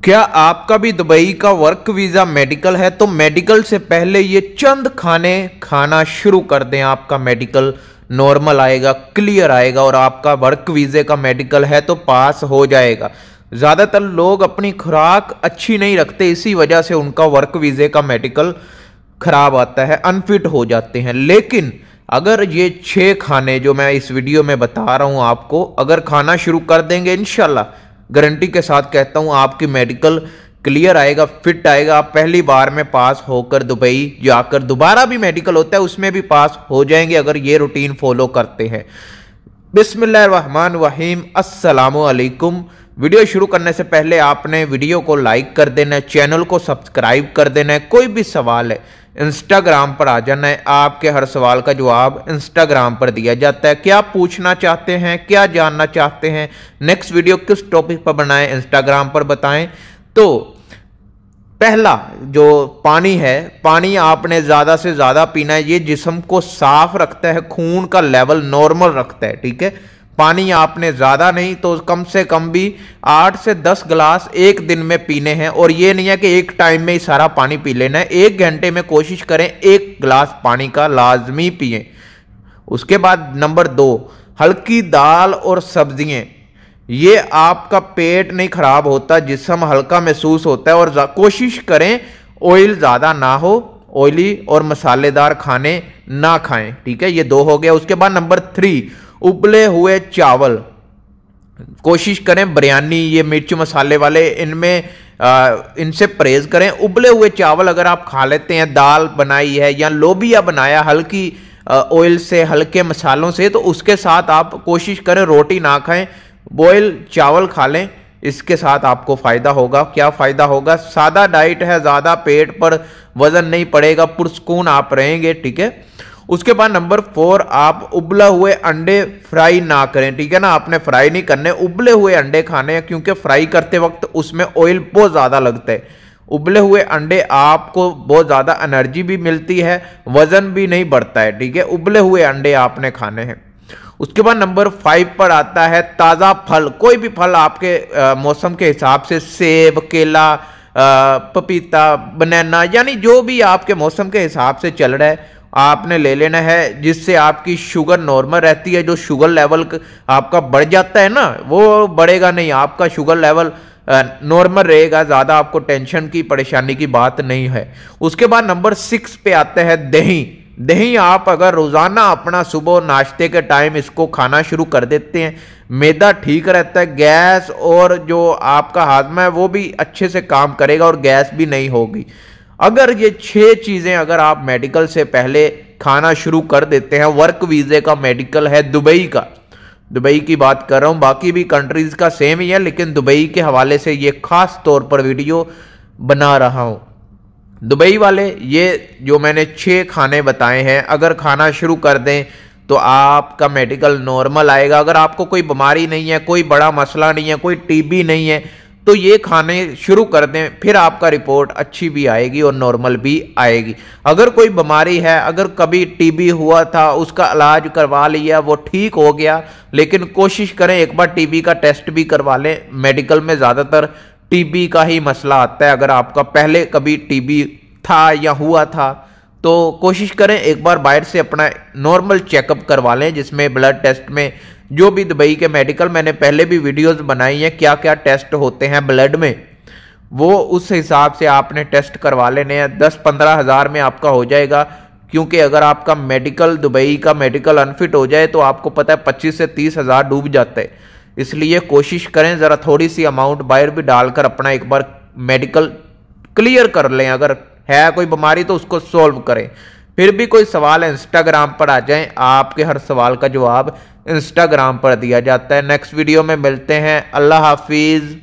क्या आपका भी दुबई का वर्क वीज़ा मेडिकल है? तो मेडिकल से पहले ये चंद खाने खाना शुरू कर दें। आपका मेडिकल नॉर्मल आएगा, क्लियर आएगा और आपका वर्क वीज़े का मेडिकल है तो पास हो जाएगा। ज़्यादातर लोग अपनी खुराक अच्छी नहीं रखते, इसी वजह से उनका वर्क वीज़े का मेडिकल खराब आता है, अनफिट हो जाते हैं। लेकिन अगर ये 6 खाने जो मैं इस वीडियो में बता रहा हूँ आपको, अगर खाना शुरू कर देंगे इंशाल्लाह, गारंटी के साथ कहता हूँ आपकी मेडिकल क्लियर आएगा, फिट आएगा। आप पहली बार में पास होकर दुबई जाकर दोबारा भी मेडिकल होता है उसमें भी पास हो जाएंगे अगर ये रूटीन फॉलो करते हैं। बिस्मिल्लाहिर्रहमानिर्रहीम, अस्सलामु अलैकुम। वीडियो शुरू करने से पहले आपने वीडियो को लाइक कर देना है, चैनल को सब्सक्राइब कर देना है। कोई भी सवाल है इंस्टाग्राम पर आ जाना है, आपके हर सवाल का जवाब इंस्टाग्राम पर दिया जाता है। क्या पूछना चाहते हैं, क्या जानना चाहते हैं, नेक्स्ट वीडियो किस टॉपिक पर बनाएं, इंस्टाग्राम पर बताएं। तो पहला जो पानी है, पानी आपने ज़्यादा से ज़्यादा पीना है। ये जिस्म को साफ रखता है, खून का लेवल नॉर्मल रखता है, ठीक है। पानी आपने ज़्यादा नहीं तो कम से कम भी 8 से 10 गिलास एक दिन में पीने हैं। और ये नहीं है कि एक टाइम में ही सारा पानी पी लेना है, 1 घंटे में कोशिश करें 1 गिलास पानी का लाजमी पिएं। उसके बाद नंबर 2, हल्की दाल और सब्जियां। ये आपका पेट नहीं खराब होता, जिस्म हल्का महसूस होता है। और कोशिश करें ऑयल ज़्यादा ना हो, ऑयली और मसालेदार खाने ना खाएं, ठीक है। ये 2 हो गया। उसके बाद नंबर 3, उबले हुए चावल। कोशिश करें बिरयानी, ये मिर्च मसाले वाले, इनसे परहेज करें। उबले हुए चावल अगर आप खा लेते हैं, दाल बनाई है या लोबिया बनाया हल्की ऑयल से, हल्के मसालों से, तो उसके साथ आप कोशिश करें रोटी ना खाएं, बॉयल चावल खा लें। इसके साथ आपको फायदा होगा। क्या फायदा होगा? सादा डाइट है, ज्यादा पेट पर वजन नहीं पड़ेगा, पुरस्कून आप रहेंगे, ठीक है। उसके बाद नंबर 4, आप उबला हुए अंडे फ्राई ना करें, ठीक है ना। आपने फ्राई नहीं करने, उबले हुए अंडे खाने हैं, क्योंकि फ्राई करते वक्त उसमें ऑयल बहुत ज़्यादा लगता है। उबले हुए अंडे आपको बहुत ज़्यादा एनर्जी भी मिलती है, वज़न भी नहीं बढ़ता है, ठीक है। उबले हुए अंडे आपने खाने हैं। उसके बाद नंबर 5 पर आता है ताज़ा फल। कोई भी फल आपके मौसम के हिसाब से, सेब, केला, पपीता, बनाना, यानी जो भी आपके मौसम के हिसाब से चल रहा है आपने ले लेना है, जिससे आपकी शुगर नॉर्मल रहती है। जो शुगर लेवल आपका बढ़ जाता है ना, वो बढ़ेगा नहीं, आपका शुगर लेवल नॉर्मल रहेगा। ज़्यादा आपको टेंशन की, परेशानी की बात नहीं है। उसके बाद नंबर 6 पे आता है दही। दही आप अगर रोज़ाना अपना सुबह नाश्ते के टाइम इसको खाना शुरू कर देते हैं, मैदा ठीक रहता है, गैस और जो आपका हाजमा है वो भी अच्छे से काम करेगा और गैस भी नहीं होगी। अगर ये 6 चीज़ें अगर आप मेडिकल से पहले खाना शुरू कर देते हैं, वर्क वीज़े का मेडिकल है दुबई का, दुबई की बात कर रहा हूँ, बाकी भी कंट्रीज़ का सेम ही है, लेकिन दुबई के हवाले से ये खास तौर पर वीडियो बना रहा हूँ। दुबई वाले ये जो मैंने 6 खाने बताए हैं, अगर खाना शुरू कर दें तो आपका मेडिकल नॉर्मल आएगा। अगर आपको कोई बीमारी नहीं है, कोई बड़ा मसला नहीं है, कोई टीबी नहीं है, तो ये खाने शुरू कर दें, फिर आपका रिपोर्ट अच्छी भी आएगी और नॉर्मल भी आएगी। अगर कोई बीमारी है, अगर कभी टीबी हुआ था, उसका इलाज करवा लिया, वो ठीक हो गया, लेकिन कोशिश करें एक बार टीबी का टेस्ट भी करवा लें। मेडिकल में ज़्यादातर टीबी का ही मसला आता है। अगर आपका पहले कभी टीबी था या हुआ था तो कोशिश करें एक बार बाहर से अपना नॉर्मल चेकअप करवा लें, जिसमें ब्लड टेस्ट में जो भी दुबई के मेडिकल, मैंने पहले भी वीडियोस बनाई हैं क्या क्या टेस्ट होते हैं ब्लड में, वो उस हिसाब से आपने टेस्ट करवा लेने हैं। 10-15 हज़ार में आपका हो जाएगा। क्योंकि अगर आपका मेडिकल, दुबई का मेडिकल अनफिट हो जाए तो आपको पता है 25 से 30 हज़ार डूब जाता है। इसलिए कोशिश करें ज़रा थोड़ी सी अमाउंट बाहर भी डालकर अपना एक बार मेडिकल क्लियर कर लें। अगर है कोई बीमारी तो उसको सॉल्व करें। फिर भी कोई सवाल है इंस्टाग्राम पर आ जाएं, आपके हर सवाल का जवाब इंस्टाग्राम पर दिया जाता है। नेक्स्ट वीडियो में मिलते हैं। अल्लाह हाफिज़।